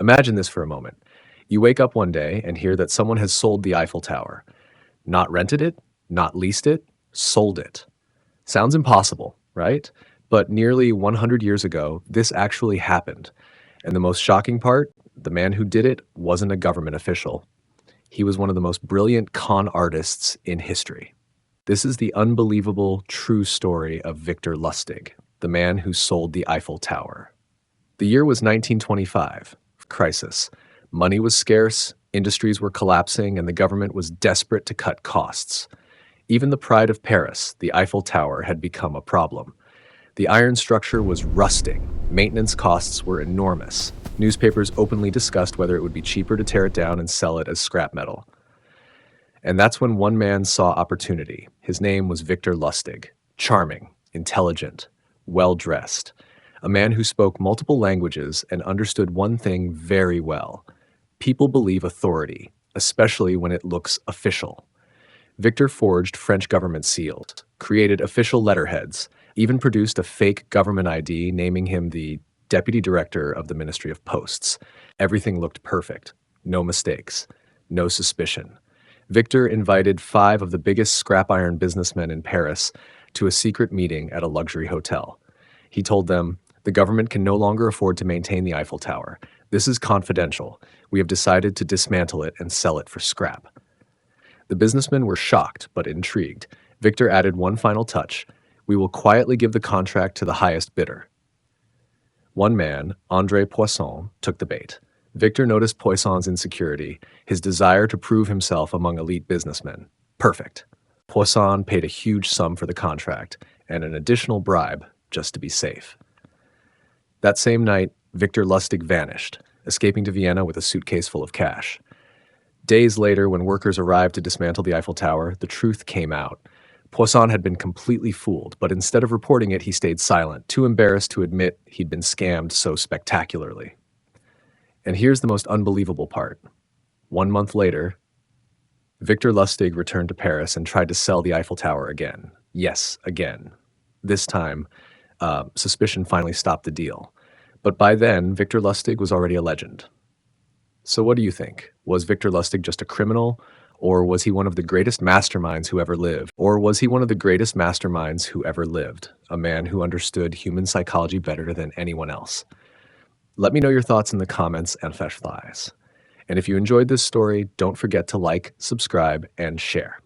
Imagine this for a moment. You wake up one day and hear that someone has sold the Eiffel Tower. Not rented it, not leased it, sold it. Sounds impossible, right? But nearly 100 years ago, this actually happened. And the most shocking part, the man who did it wasn't a government official. He was one of the most brilliant con artists in history. This is the unbelievable, true story of Victor Lustig, the man who sold the Eiffel Tower. The year was 1925, crisis. Money was scarce, industries were collapsing, and the government was desperate to cut costs. Even the pride of Paris, the Eiffel Tower, had become a problem. The iron structure was rusting. Maintenance costs were enormous. Newspapers openly discussed whether it would be cheaper to tear it down and sell it as scrap metal. And that's when one man saw opportunity. His name was Victor Lustig. Charming, intelligent, well-dressed. A man who spoke multiple languages and understood one thing very well. People believe authority, especially when it looks official. Victor forged French government seals, created official letterheads, even produced a fake government ID naming him the deputy director of the Ministry of Posts. Everything looked perfect. No mistakes. No suspicion. Victor invited 5 of the biggest scrap iron businessmen in Paris to a secret meeting at a luxury hotel. He told them, "The government can no longer afford to maintain the Eiffel Tower. This is confidential. We have decided to dismantle it and sell it for scrap." The businessmen were shocked but intrigued. Victor added one final touch. "We will quietly give the contract to the highest bidder." One man, André Poisson, took the bait. Victor noticed Poisson's insecurity, his desire to prove himself among elite businessmen. Perfect. Poisson paid a huge sum for the contract and an additional bribe just to be safe. That same night, Victor Lustig vanished, escaping to Vienna with a suitcase full of cash. Days later, when workers arrived to dismantle the Eiffel Tower, the truth came out. Poisson had been completely fooled, but instead of reporting it, he stayed silent, too embarrassed to admit he'd been scammed so spectacularly. And here's the most unbelievable part. 1 month later, Victor Lustig returned to Paris and tried to sell the Eiffel Tower again. Yes, again. This time, suspicion finally stopped the deal. But by then, Victor Lustig was already a legend. So what do you think? Was Victor Lustig just a criminal? Or was he one of the greatest masterminds who ever lived? A man who understood human psychology better than anyone else? Let me know your thoughts in the comments and flash flies. And if you enjoyed this story, don't forget to like, subscribe, and share.